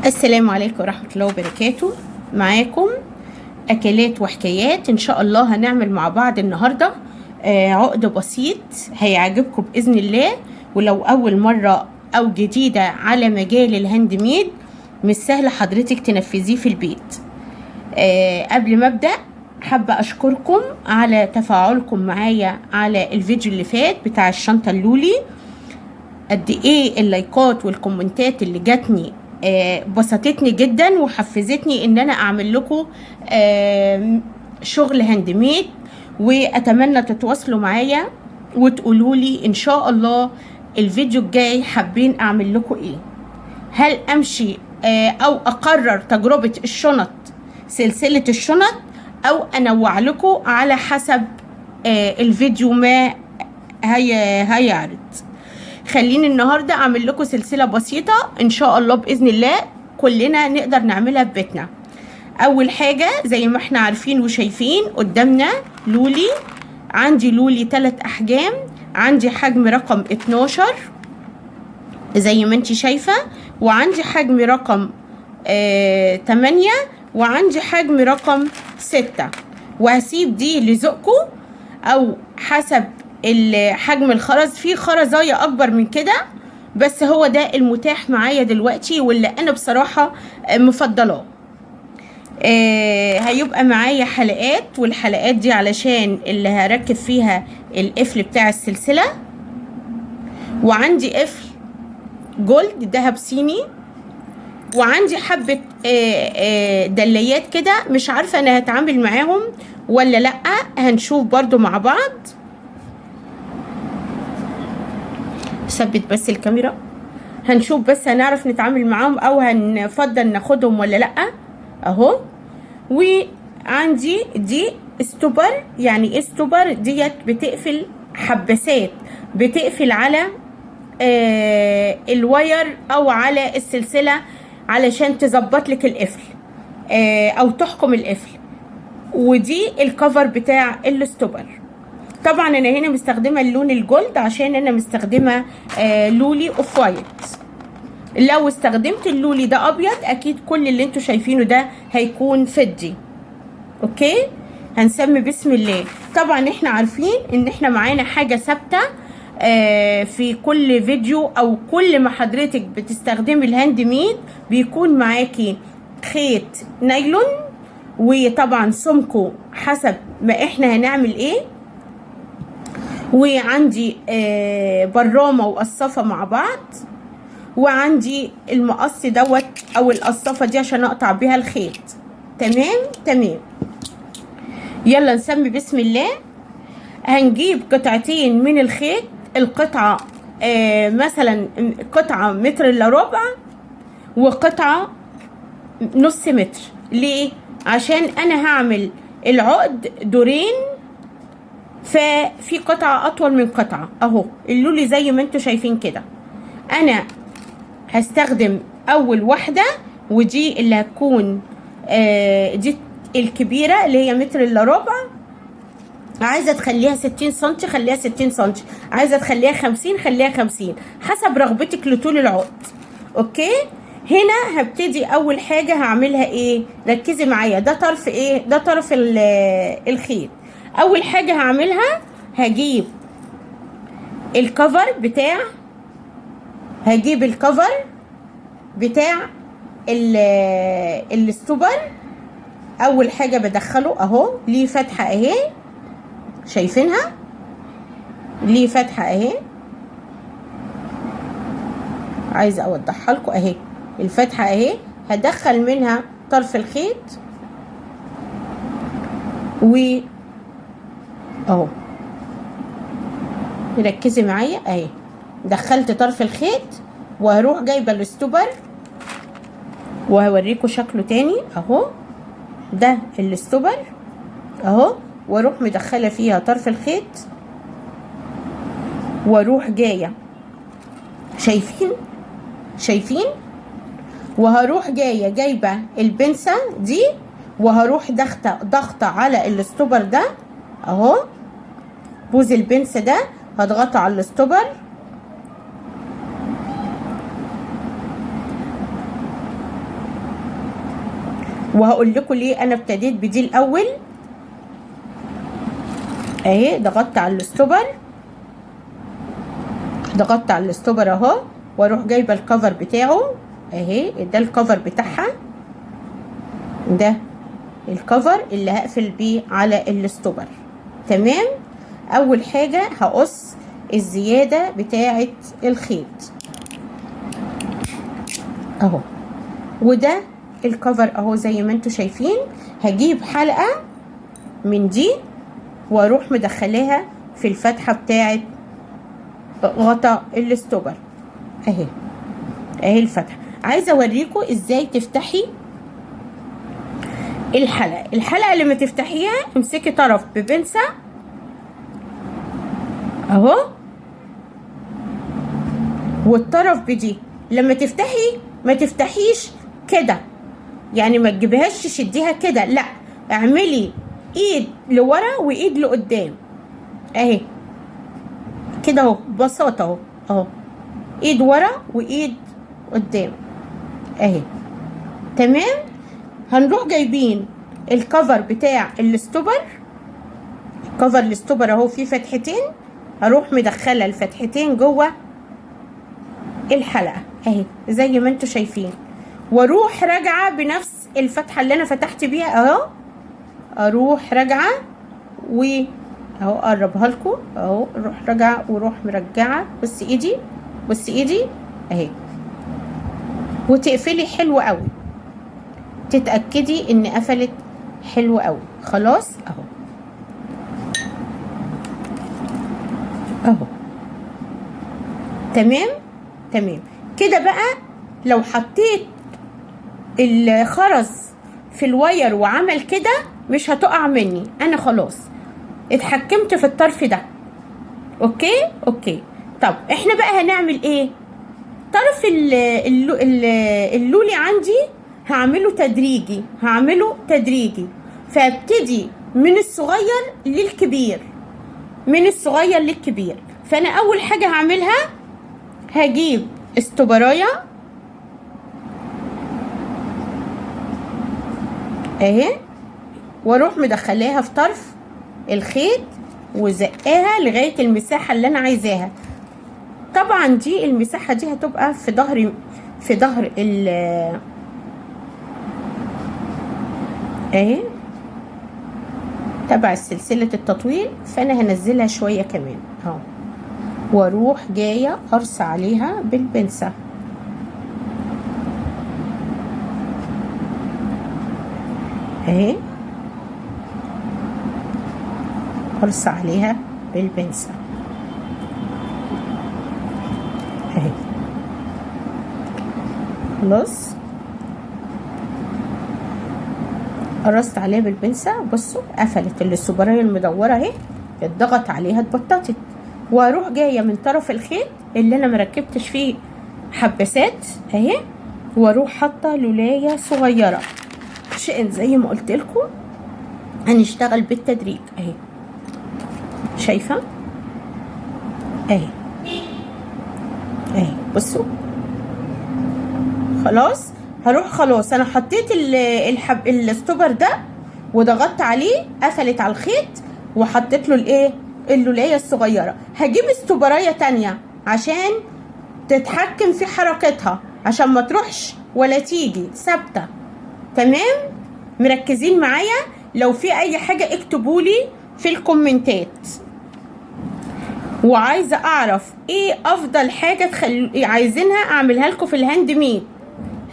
السلام عليكم ورحمة الله وبركاته. معاكم أكلات وحكايات. إن شاء الله هنعمل مع بعض النهاردة عقد بسيط هيعجبكم بإذن الله. ولو أول مرة أو جديدة على مجال الهاند ميد مش سهل حضرتك تنفذيه في البيت. قبل ما أبدأ حابة أشكركم على تفاعلكم معايا على الفيديو اللي فات بتاع الشنطة اللولي. قد إيه اللايكات والكومنتات اللي جاتني بسطتني جدا وحفزتني ان انا اعمل لكم شغل هاند ميد، واتمنى تتواصلوا معايا وتقولوا لي ان شاء الله الفيديو الجاي حابين اعمل لكم ايه. هل امشي او اقرر تجربة الشنط، سلسلة الشنط، او انوع لكم على حسب الفيديو ما هيعرض. خليني النهاردة اعمل لكم سلسلة بسيطة ان شاء الله بإذن الله كلنا نقدر نعملها في بيتنا. اول حاجة زي ما احنا عارفين وشايفين قدامنا لولي. عندي لولي 3 احجام، عندي حجم رقم 12 زي ما انتي شايفة، وعندي حجم رقم 8، وعندي حجم رقم 6. وهسيب دي لذوقكم او حسب حجم الخرز. في خرزايه اكبر من كده بس هو ده المتاح معايا دلوقتي واللي انا بصراحه مفضلاه. هيبقى معايا حلقات، والحلقات دي علشان اللي هركب فيها القفل بتاع السلسله. وعندي قفل جولد دهب صيني، وعندي حبه دليات كده مش عارفه انا هتعامل معاهم ولا لا، هنشوف برضو مع بعض. ثبت بس الكاميرا، هنشوف بس هنعرف نتعامل معاهم او هنفضل ناخدهم ولا لا. اهو. وعندي دي استوبر. يعني ايه استوبر؟ ديت بتقفل حباسات، بتقفل على الواير او على السلسله علشان تظبط لك القفل او تحكم القفل. ودي الكفر بتاع الاستوبر. طبعا انا هنا مستخدمه اللون الجولد عشان انا مستخدمه لولي اوف وايت. لو استخدمت اللولي ده ابيض اكيد كل اللي انتوا شايفينه ده هيكون فضي. اوكي، هنسمي بسم الله. طبعا احنا عارفين ان احنا معانا حاجه ثابته في كل فيديو او كل ما حضرتك بتستخدمي الهاند ميد بيكون معاكي خيط نايلون، وطبعا سمكه حسب ما احنا هنعمل ايه. وعندي برامه وقصافه مع بعض، وعندي المقص دوت او القصافه دي عشان اقطع بيها الخيط. تمام. يلا نسمي بسم الله. هنجيب قطعتين من الخيط. القطعه مثلا قطعه متر الا ربع، وقطعه نص متر. ليه؟ عشان انا هعمل العقد دورين، ففي قطعة أطول من قطعة. أهو اللولي زي ما انتوا شايفين كده. أنا هستخدم أول واحدة، ودي اللي هتكون دي الكبيرة اللي هي متر إلا ربع. عايزة تخليها 60 سنتي خليها 60 سنتي، عايزة تخليها 50 خليها 50، حسب رغبتك لطول العقد. أوكي. هنا هبتدي أول حاجة هعملها إيه؟ ركزي معايا. ده طرف إيه؟ ده طرف الخيط. اول حاجة هعملها هجيب الكفر بتاع الاستوبر. اول حاجة بدخله اهو، ليه فتحة اهي، شايفينها؟ ليه فتحة اهي، عايزة اوضحها لكم اهي. الفتحة اهي هدخل منها طرف الخيط اهو. ركزي معايا اهي، دخلت طرف الخيط وهروح جايبه الاستوبر وهوريكم شكله تاني اهو. ده الاستوبر اهو، واروح مدخله فيها طرف الخيط واروح جايه، شايفين؟ وهروح جايبه البنسه دي وهروح ضغطه على الاستوبر ده اهو. بوز البنس ده هضغطه على الاستوبر وهقول لكم ليه انا ابتديت بدي الاول. اهي ضغطت على الستوبر، ضغطت على الستوبر اهو، واروح جايبه الكفر بتاعه اهي. ده الكفر بتاعها، ده الكفر اللي هقفل بيه على الستوبر. تمام. اول حاجه هقص الزياده بتاعه الخيط اهو، وده الكفر اهو زي ما انتوا شايفين. هجيب حلقه من دي واروح مدخلاها في الفتحه بتاعه غطا الستوبر اهي. اهي الفتحه. عايزه اوريكم ازاي تفتحي الحلقه. الحلقه لما تفتحيها امسكي طرف ببنسه اهو، والطرف بدي. لما تفتحي ما تفتحيش كده، يعني ما تجيبهاش تشديها كده، لا، اعملي ايد لورا وايد لقدام اهي كده اهو، ببساطه اهو اهو، ايد ورا وايد قدام اهي. تمام. هنروح جايبين الكفر بتاع الستوبر. كفر الستوبر اهو فيه فتحتين، هروح مدخله الفتحتين جوه الحلقه اهي زي ما انتوا شايفين، واروح راجعه بنفس الفتحه اللي انا فتحت بيها اهو. اروح راجعه اهو، اقربها لكم اهو، اروح راجعه واروح مرجعه. بص ايدي، بص ايدي اهي. وتقفلي حلو قوي، تتاكدي ان قفلت حلو قوي. خلاص اهو اهو. تمام تمام كده. بقى لو حطيت الخرز في الواير وعمل كده مش هتقع مني، انا خلاص اتحكمت في الطرف ده. اوكي اوكي. طب احنا بقى هنعمل ايه؟ طرف اللولي عندي هعمله تدريجي، هعمله تدريجي. فابتدي من الصغير للكبير، من الصغير للكبير. فانا اول حاجه هعملها هجيب استوبرايه اهي، واروح مدخلاها في طرف الخيط وزقاها لغايه المساحه اللي انا عايزاها. طبعا دي المساحه دي هتبقى في ظهر اهي تبع سلسله التطويل، فانا هنزلها شويه كمان اهو، واروح جايه قرص عليها بالبنسه اهي، قرص عليها بالبنسه اهي. خلاص قرصت عليها بالبنسه. بصوا قفلت السوبرايه المدوره اهي، اتضغط عليها اتبططت. واروح جايه من طرف الخيط اللي انا مركبتش فيه حباسات اهي، واروح حاطه لولايه صغيره. زي ما قلت لكم هنشتغل بالتدريج اهي، شايفه اهي اهي. بصوا خلاص هروح، خلاص انا حطيت الستوبر ده وضغطت عليه، قفلت على الخيط وحطيت له الايه، اللولايه الصغيره. هجيب استوبرايه تانية عشان تتحكم في حركتها، عشان ما تروحش ولا تيجي ثابته. تمام؟ مركزين معايا؟ لو في اي حاجه اكتبولي في الكومنتات. وعايزه اعرف ايه افضل حاجه عايزينها اعملها لكم في الهاند ميد.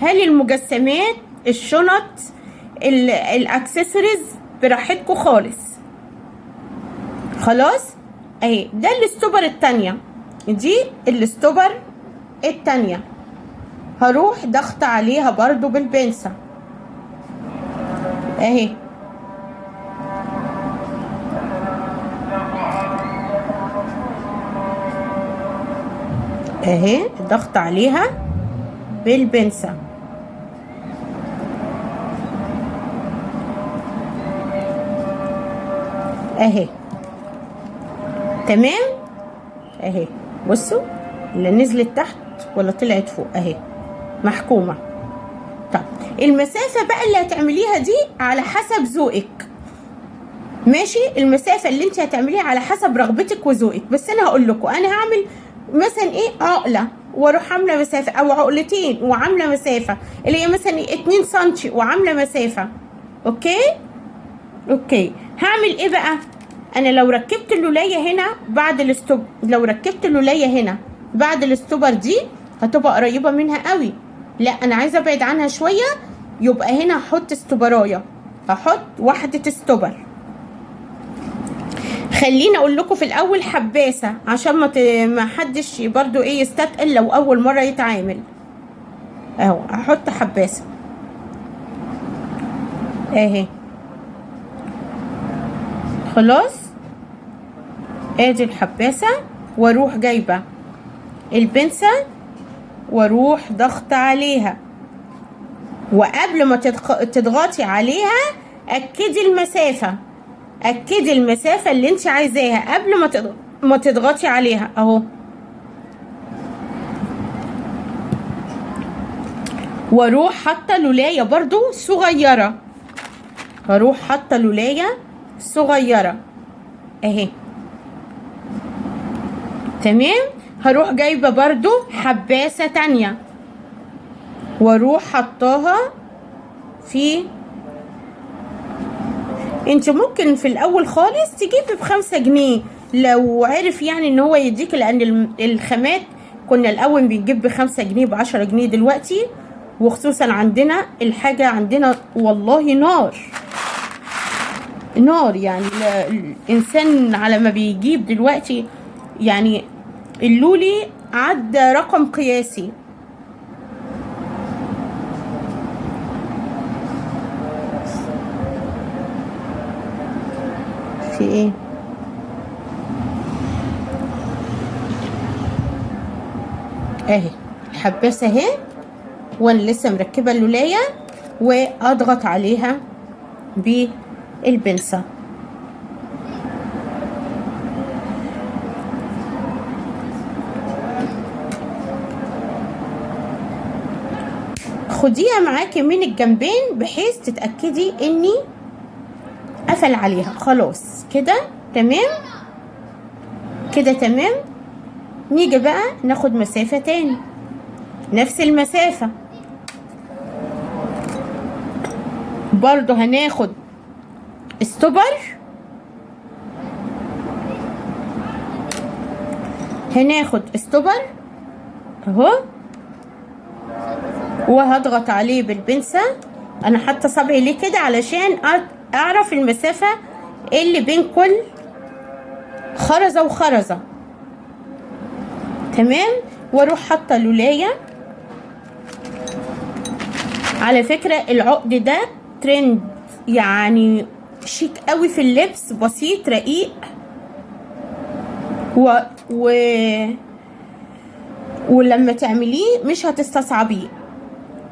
هل المجسمات، الشنط، الاكسسوارز، براحتكم خالص. خلاص اهي. ده الاستوبر التانية، دي الاستوبر التانية. هروح ضغط عليها برضو بالبنسة اهي اهي، ضغط عليها بالبنسة اهي. تمام اهي. بصوا لا نزلت تحت ولا طلعت فوق اهي، محكومة. طب المسافة بقى اللي هتعمليها دي على حسب ذوقك، ماشي؟ المسافة اللي انت هتعمليها على حسب رغبتك وذوقك. بس انا هقول لكم انا هعمل مثلا ايه، عقلة واروح عاملة مسافة، او عقلتين وعاملة مسافة اللي هي مثلا 2 سنتي وعاملة مسافة. اوكي اوكي. هعمل ايه بقى؟ انا لو ركبت اللولاية هنا بعد الاستوب، لو ركبت اللولاية هنا بعد الاستوبر دي هتبقى قريبة منها قوي. لا انا عايزة ابعد عنها شوية، يبقى هنا هحط استوبراية، هحط واحدة استوبر. خليني اقول لكم في الاول حباسة عشان ما حدش برضو ايه يستثقل لو اول مرة يتعامل. اهو هحط حباسة اهي، خلاص ادي الحباسة، واروح جايبة البنسة واروح ضغط عليها، وقبل ما تضغطي عليها اكدي المسافة، اكدي المسافة اللي انت عايزاها قبل ما تضغطي عليها اهو. واروح حاطة لولاية برضو صغيرة، هروح حاطة لولاية صغيرة اهي، تمام. هروح جايبة برضو حباسة تانية واروح حطاها في، انت ممكن في الاول خالص تجيبي ب5 جنيه لو عرف يعني ان هو يديك، لان الخامات كنا الاول بنجيب ب5 جنيه ب10 جنيه دلوقتي، وخصوصا عندنا الحاجة عندنا والله نار نار. يعني الانسان على ما بيجيب دلوقتي يعني اللولي عدى رقم قياسي. في ايه؟ اهي الحباسة اهي، وانا لسه مركبة اللولاية، واضغط عليها بالبنسة. خديها معاكي من الجنبين بحيث تتأكدي اني قفل عليها. خلاص كده تمام، كده تمام. نيجي بقى ناخد مسافة تاني، نفس المسافة برضو هناخد استوبر، هناخد استوبر اهو، وهضغط عليه بالبنسة. انا حاطه صبعي ليه كده علشان اعرف المسافة اللي بين كل خرزة وخرزة، تمام. واروح حاطه لولاية. على فكرة العقد ده ترند، يعني شيك قوي في اللبس، بسيط رقيق ولما تعمليه مش هتستصعبيه،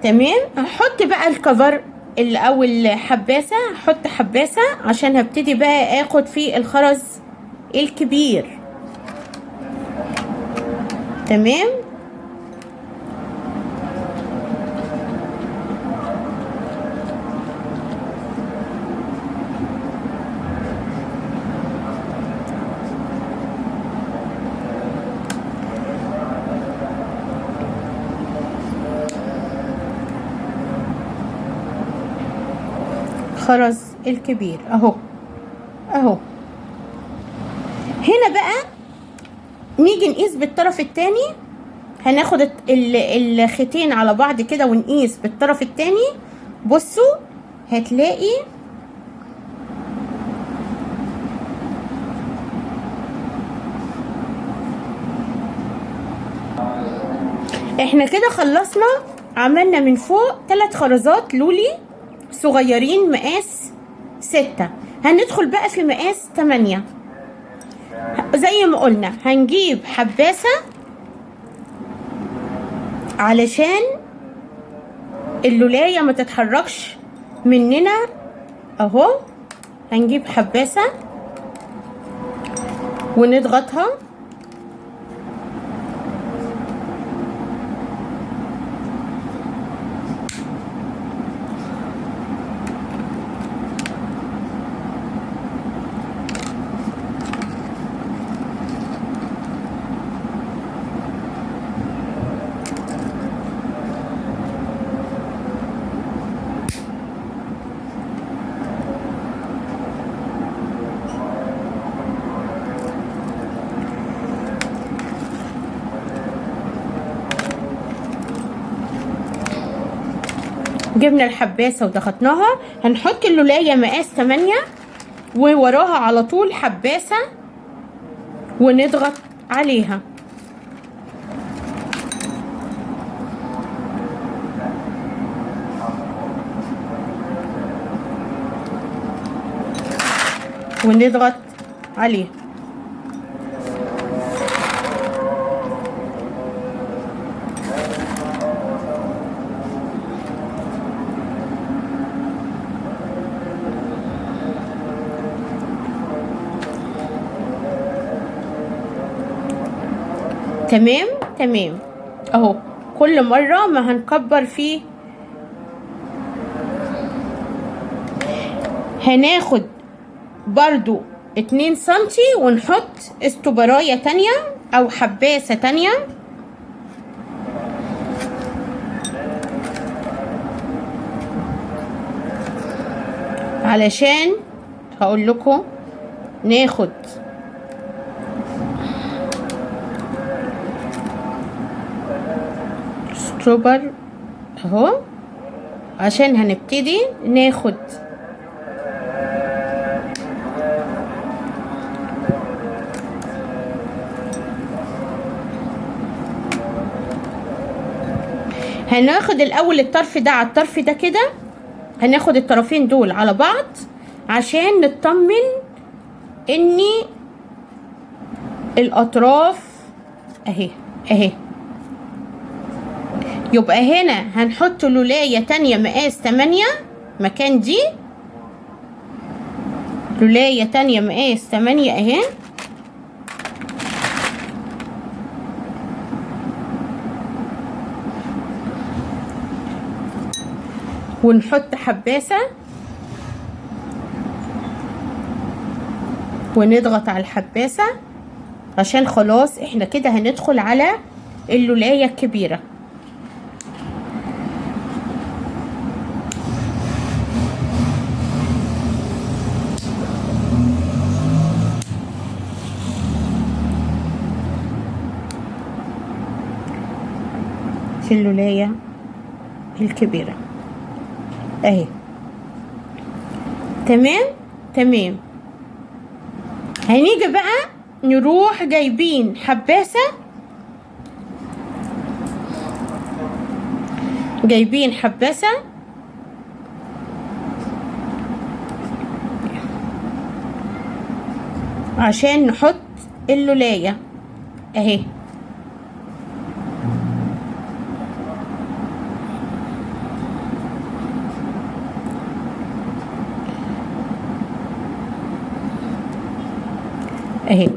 تمام. هحط بقى الكفر الاول حباسة، هحط حباسة عشان هبتدي بقى اخد في الخرز الكبير، تمام. الخرز الكبير اهو اهو. هنا بقى نيجي نقيس بالطرف التاني، هناخد الخيطين على بعض كده ونقيس بالطرف التاني. بصوا هتلاقي احنا كده خلصنا، عملنا من فوق 3 خرزات لولي صغيرين مقاس 6. هندخل بقى في مقاس 8. زي ما قلنا هنجيب حباسة علشان اللولاية ما تتحركش مننا اهو. هنجيب حباسة ونضغطها جبنا الحباسة وضغطناها. هنحط اللولاية مقاس 8 ووراها على طول حباسة ونضغط عليها. ونضغط عليها. تمام تمام اهو. كل مرة ما هنكبر فيه هناخد برضو 2 سنتي ونحط استوبراية تانية او حباسة تانية علشان هقول لكم ناخد استوبر اهو عشان هنبتدي ناخد هناخد الاول الطرف ده على الطرف ده كده. هناخد الطرفين دول على بعض عشان نطمن اني الاطراف اهي اهي. يبقى هنا هنحط لولاية تانية مقاس 8 مكان دي، لولاية تانية مقاس 8 اهي، ونحط حباسة ونضغط على الحباسة عشان خلاص احنا كده هندخل على اللولاية الكبيرة. في اللولاية الكبيرة اهي. تمام تمام. هنيجي بقى نروح جايبين حباسة، جايبين حباسة عشان نحط اللولاية اهي. اهي.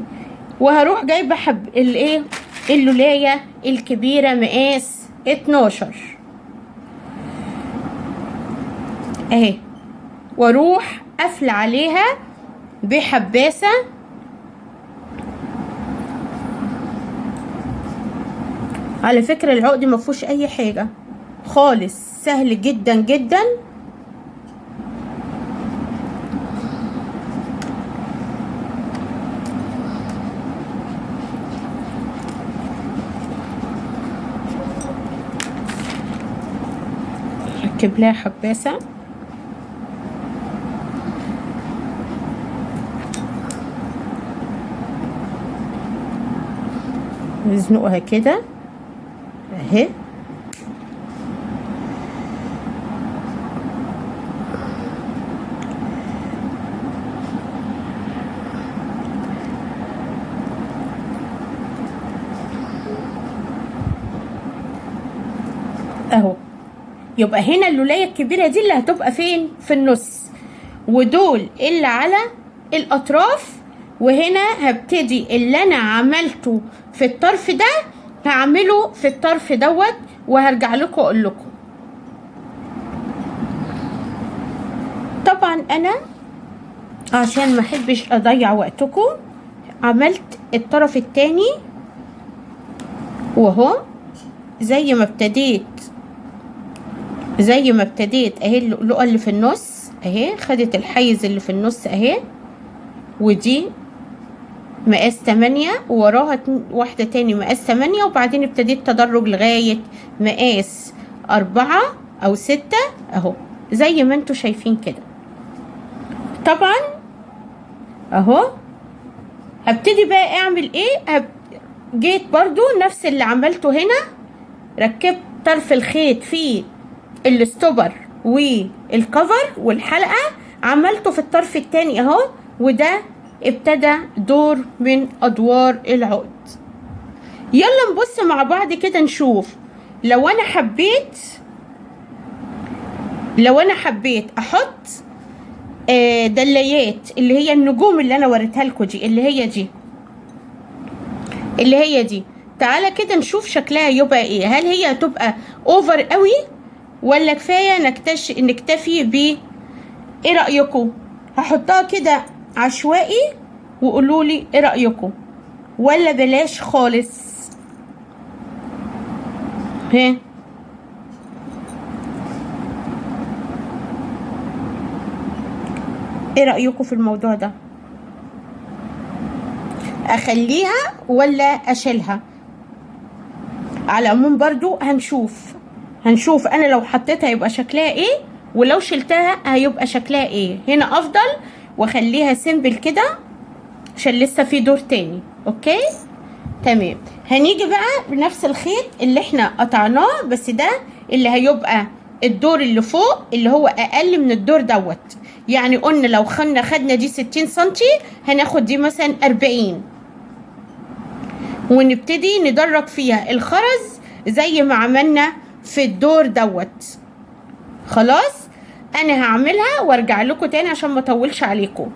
وهروح جايبه الايه اللولايه الكبيره مقاس 12 اهي، واروح قافله عليها بحباسه على فكره العقد ما فيهوش اي حاجه خالص، سهل جدا جدا. ركب لها حباسة نزنقها كده اهي. اهو. يبقى هنا اللولاية الكبيرة دي اللي هتبقى فين؟ في النص، ودول اللي على الاطراف. وهنا هبتدي اللي انا عملته في الطرف ده هعمله في الطرف دوت، وهرجع لكم اقول لكم. طبعا انا عشان ما احبش اضيع وقتكم عملت الطرف التاني وهو زي ما ابتديت اهي. اللقة اللي في النص اهي خدت الحيز اللي في النص اهي، ودي مقاس 8 ووراها واحدة تاني مقاس 8، وبعدين ابتديت تدرج لغاية مقاس 4 او 6 اهو زي ما انتوا شايفين كده. طبعا اهو هبتدي بقى اعمل ايه، جيت برضو نفس اللي عملته هنا، ركبت طرف الخيط في الستوبر والكفر والحلقة، عملته في الطرف التاني اهو، وده ابتدى دور من ادوار العقد. يلا نبص مع بعض كده نشوف لو انا حبيت احط دلايات اللي هي النجوم اللي انا وريتها لكم دي، اللي هي دي. تعالى كده نشوف شكلها يبقى ايه، هل هي هتبقى اوفر قوي ولا كفايه نكتفي ب ايه رايكم؟ هحطها كده عشوائي وقولوا لي ايه رايكم، ولا بلاش خالص؟ ها ايه رايكم في الموضوع ده؟ اخليها ولا اشيلها؟ على العموم برضو هنشوف انا لو حطيتها يبقى شكلها ايه، ولو شلتها هيبقى شكلها ايه. هنا افضل واخليها سيمبل كده عشان لسه في دور تاني. اوكي تمام. هنيجي بقى بنفس الخيط اللي احنا قطعناه، بس ده اللي هيبقى الدور اللي فوق اللي هو اقل من الدور دوت. يعني قلنا لو خدنا دي 60 سنتي، هناخد دي مثلا 40، ونبتدي ندرج فيها الخرز زي ما عملنا في الدور دوت. خلاص انا هعملها وارجع لكم تاني عشان ما اطولش عليكم.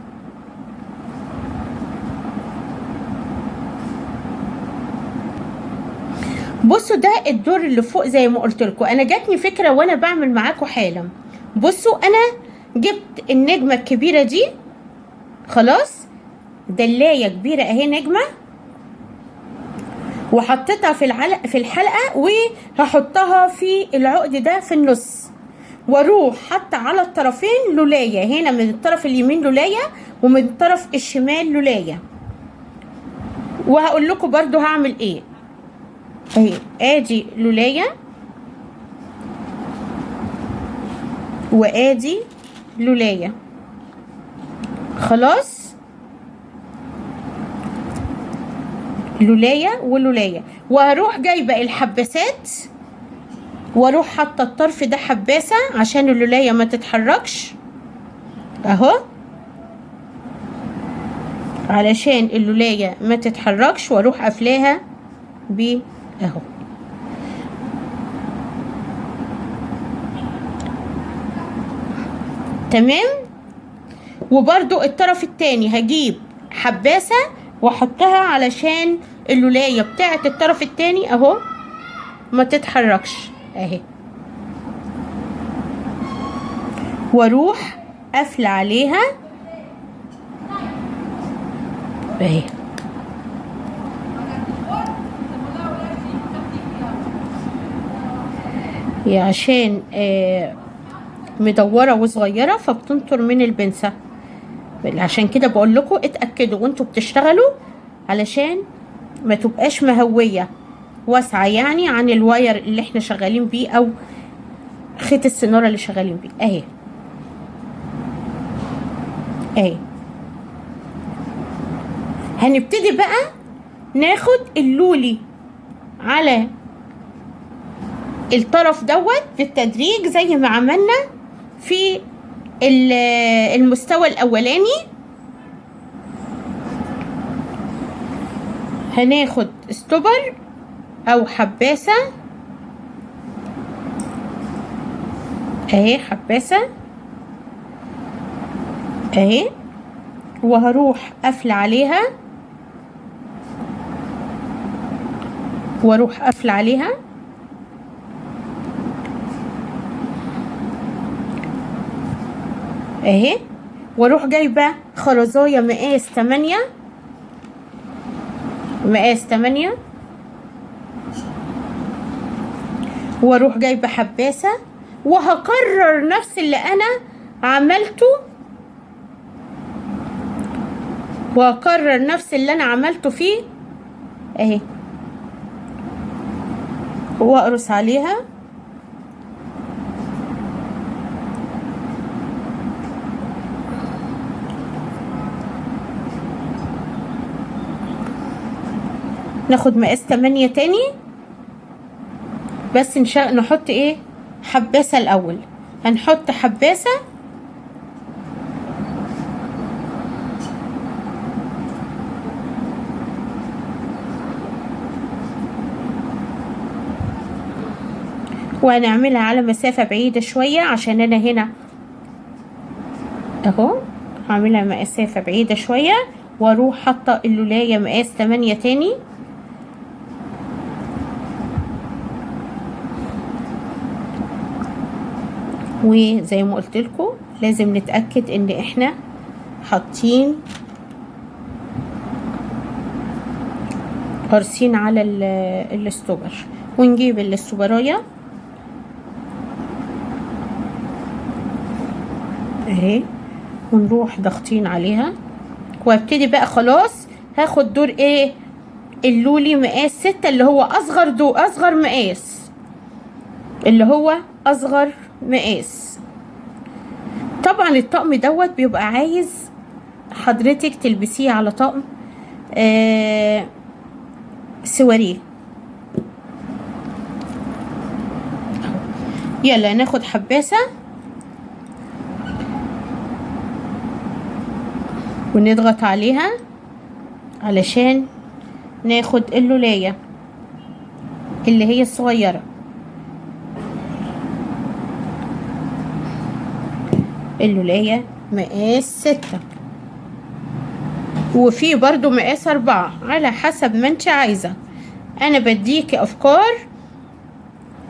بصوا ده الدور اللي فوق زي ما قلت لكم. انا جاتني فكره وانا بعمل معاكم حالا. بصوا انا جبت النجمه الكبيره دي، خلاص دلايه كبيره اهي نجمه، وحطيتها في الحلقه، وهحطها في العقد ده في النص، واروح حتى على الطرفين لولايه، هنا من الطرف اليمين لولايه ومن الطرف الشمال لولايه. وهقول لكم برضو هعمل ايه اهي. ادي لولايه وادي لولايه، خلاص لولايه ولولايه. وهروح جايبه الحباسات واروح حاطه الطرف ده حباسه عشان اللولايه ما تتحركش اهو، علشان اللولايه ما تتحركش، واروح قافلاها ب اهو. تمام. وبرضو الطرف التاني هجيب حباسه واحطها علشان اللولايه بتاعت الطرف التاني اهو ما تتحركش اهي، واروح قافله عليها اهي. هي عشان مدوره وصغيره فبتنطر من البنسه، عشان كده بقول لكم اتاكدوا وانتوا بتشتغلوا علشان ما تبقاش مهويه واسعه يعني عن الواير اللي احنا شغالين بيه او خيط السناره اللي شغالين بيه اهي اهي. هنبتدي بقى ناخد اللولي على الطرف دوت بالتدريج زي ما عملنا في المستوى الاولاني. هناخد ستوبر او حباسه اهي، حباسه اهي، وهروح قافله عليها واروح قافله عليها اهي، واروح جايبه خرزايه مقاس 8 واروح جايبه حباسه، وهكرر نفس اللي انا عملته فيه اهي، واقرص عليها ناخد مقاس 8 تاني، بس نحط ايه حباسة الاول. هنحط حباسة وهنعملها على مسافة بعيدة شوية، عشان انا هنا اهو هعملها مسافة بعيدة شوية، واروح حاطة اللولاية مقاس 8 تاني. وزي ما قلت لكم لازم نتأكد ان احنا حاطين قارصين على الاستوبر. ونجيب الاستوبرايه اهي ونروح ضاغطين عليها، وابتدي بقى خلاص هاخد دور ايه اللولي مقاس 6 اللي هو اصغر مقاس، اللي هو اصغر مقاس. طبعا الطقم دوت بيبقى عايز حضرتك تلبسيه على طقم سواريه. يلا ناخد حباسة ونضغط عليها علشان ناخد اللولاية اللي هي الصغيرة. اللولاية مقاس 6، وفي برضو مقاس 4 على حسب ما انت عايزة. انا بديكي افكار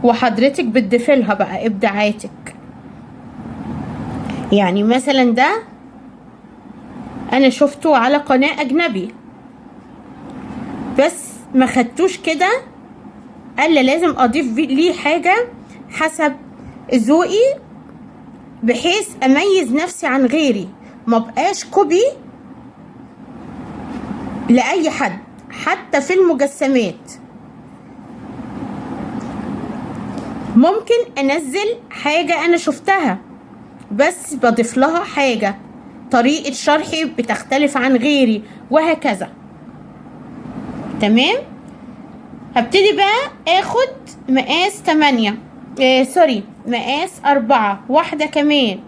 وحضرتك بتضيفيلها بقى ابداعاتك. يعني مثلا ده انا شفته على قناة اجنبي بس ما خدتوش كده، قال لازم اضيف ليه حاجة حسب ذوقي بحيث اميز نفسي عن غيري، ما بقاش كوبي لاي حد. حتى في المجسمات ممكن انزل حاجة انا شفتها بس بضيف لها حاجة، طريقة شرحي بتختلف عن غيري وهكذا. تمام. هبتدي بقى اخد مقاس 8 سوري مقاس 4 واحدة كمان،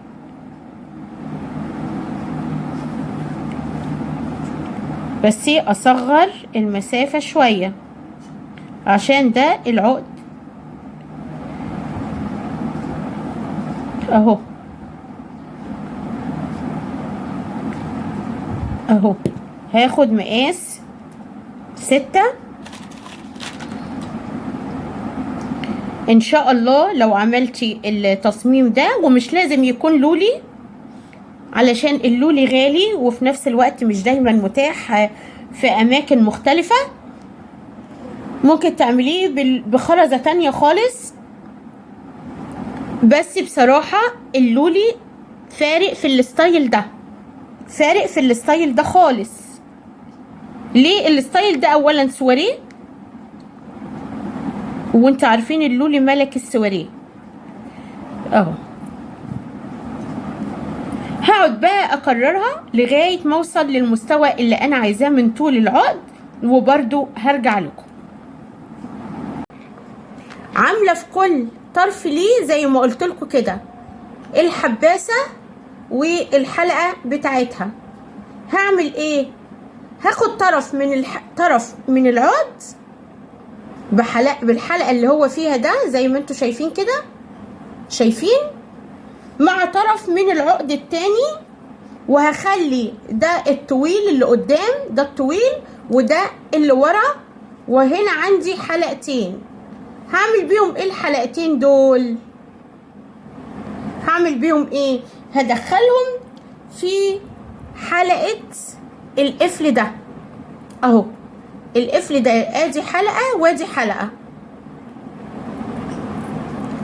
بس اصغر المسافة شوية عشان ده العقد اهو اهو. هاخد مقاس 6 ان شاء الله. لو عملتي التصميم ده، ومش لازم يكون لولي علشان اللولي غالي وفي نفس الوقت مش دايما متاح في اماكن مختلفة، ممكن تعمليه بخرزة تانية خالص. بس بصراحة اللولي فارق في الستايل ده، فارق في الستايل ده خالص. ليه الستايل ده؟ اولا سواريه، وانت عارفين اللولي ملك السواريه اهو. هقعد بقى اكررها لغاية ما اوصل للمستوى اللي انا عايزاه من طول العقد، وبرده هرجع لكم. عاملة في كل طرف ليه زي ما قلت لكم كده الحباسة والحلقة بتاعتها. هعمل ايه؟ هاخد طرف من العقد بالحلقة اللي هو فيها ده زي ما انتوا شايفين كده، شايفين، مع طرف من العقد التاني، وهخلي ده الطويل اللي قدام، ده الطويل وده اللي ورا، وهنا عندي حلقتين. هعمل بيهم ايه الحلقتين دول؟ هعمل بيهم ايه؟ هدخلهم في حلقة القفل ده اهو. القفل ده ادي حلقة وادي حلقة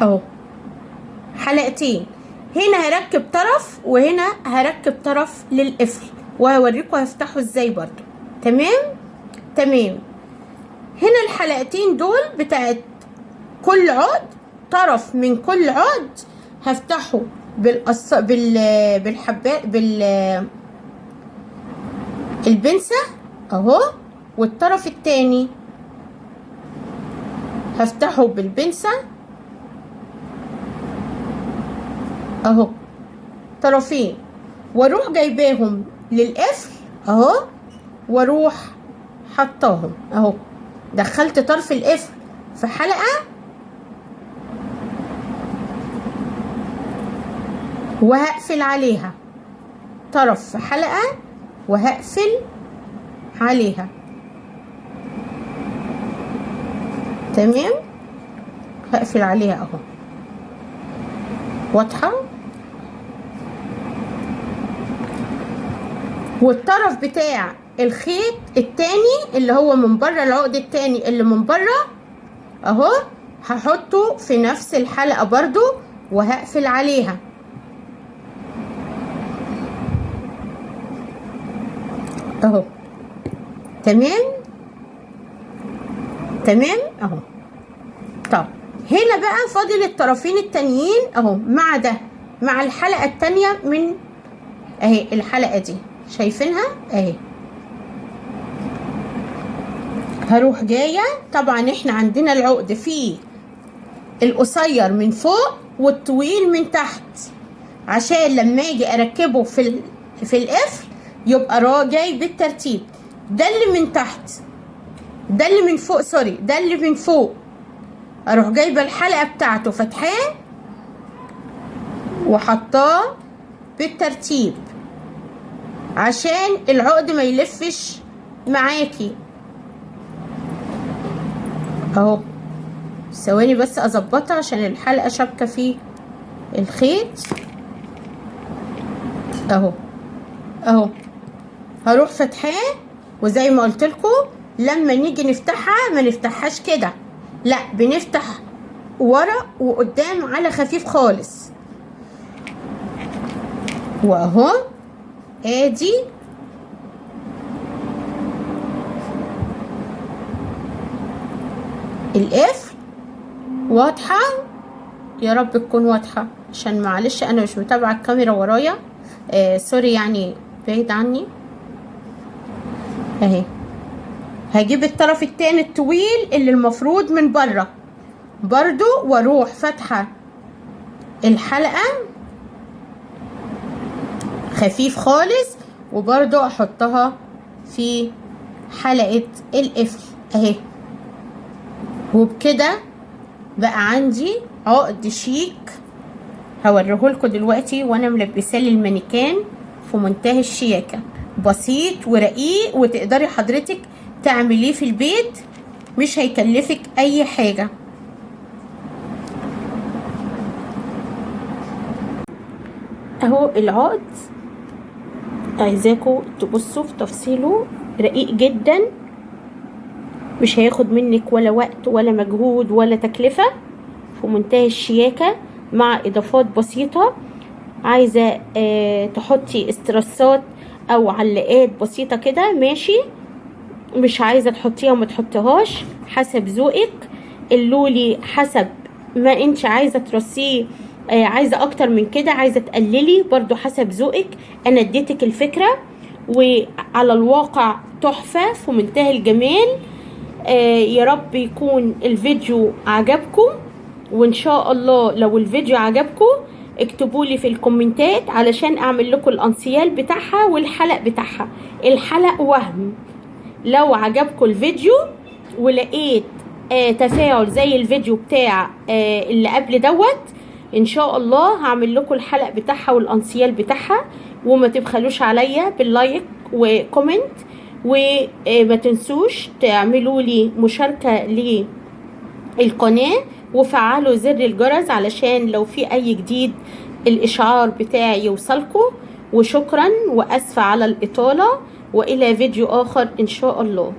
اهو، حلقتين. هنا هركب طرف وهنا هركب طرف للقفل، وهوريكم هفتحه ازاي برضو. تمام تمام. هنا الحلقتين دول بتاعت كل عقد، طرف من كل عقد هفتحه البنسة اهو، والطرف التاني هفتحه بالبنسة اهو طرفين، واروح جايباهم للقفل اهو، واروح حطاهم اهو. دخلت طرف القفل في حلقة وهقفل عليها، طرف في حلقة وهقفل عليها. تمام، هقفل عليها اهو. واضحة؟ والطرف بتاع الخيط التاني اللي هو من بره، العقد التاني اللي من بره اهو، هحطه في نفس الحلقة برضو وهقفل عليها اهو. تمام تمام اهو. طب هنا بقى فاضل الطرفين التانيين اهو، مع ده مع الحلقة التانية من اهي الحلقة دي، شايفينها اهي. هروح جاية، طبعا احنا عندنا العقد فيه القصير من فوق والطويل من تحت، عشان لما اجي اركبه في القفل يبقى جاي بالترتيب. ده اللي من تحت، ده اللي من فوق، سوري، ده اللي من فوق. اروح جايبه الحلقه بتاعته فتحاه وحطاه بالترتيب عشان العقد ما يلفش معاكي اهو. ثواني بس اظبطها عشان الحلقه شابكه في الخيط اهو اهو. هروح فتحاه، وزي ما قلت لكم لما نيجي نفتحها ما نفتحهاش كده، لا بنفتح ورا وقدام على خفيف خالص. واهو ادي القفل. واضحه؟ يا رب تكون واضحه، عشان معلش انا مش متابعه الكاميرا ورايا، سوري يعني بعيد عني اهي. هجيب الطرف التاني الطويل اللي المفروض من بره برضو، واروح فاتحه الحلقه خفيف خالص، وبرضو احطها في حلقه القفل اهي. وبكده بقى عندي عقد شيك هوريهولكوا دلوقتي وانا ملبساه للمانيكان في منتهى الشياكه، بسيط ورقيق، وتقدري حضرتك تعمليه في البيت، مش هيكلفك اي حاجه. اهو العقد، عايزاكم تبصوا في تفصيله، رقيق جدا، مش هياخد منك ولا وقت ولا مجهود ولا تكلفه، في منتهى الشياكه مع اضافات بسيطه. عايزه تحطي استرسات او علاقات بسيطه كده ماشي، مش عايزه تحطيها وما تحطيهاش، حسب ذوقك. اللولي حسب ما انت عايزه ترصيه، عايزه اكتر من كده، عايزه تقللي، برضو حسب ذوقك. انا اديتك الفكره، وعلى الواقع تحفه في منتهى الجمال. يا رب يكون الفيديو عجبكم، وان شاء الله لو الفيديو عجبكم اكتبوا لي في الكومنتات علشان اعمل لكم الانسيال بتاعها والحلق بتاعها. الحلق وهم، لو عجبكم الفيديو ولقيت تفاعل زي الفيديو بتاع اللي قبل دوت، ان شاء الله هعمل لكم الحلق بتاعها والانسيال بتاعها. وما تبخلوش عليا باللايك وكومنت، وما تنسوش تعملوا لي مشاركة للقناة وفعلوا زر الجرس علشان لو في اي جديد الاشعار بتاعي يوصلكم. وشكرا واسفة على الاطالة، والى فيديو اخر ان شاء الله.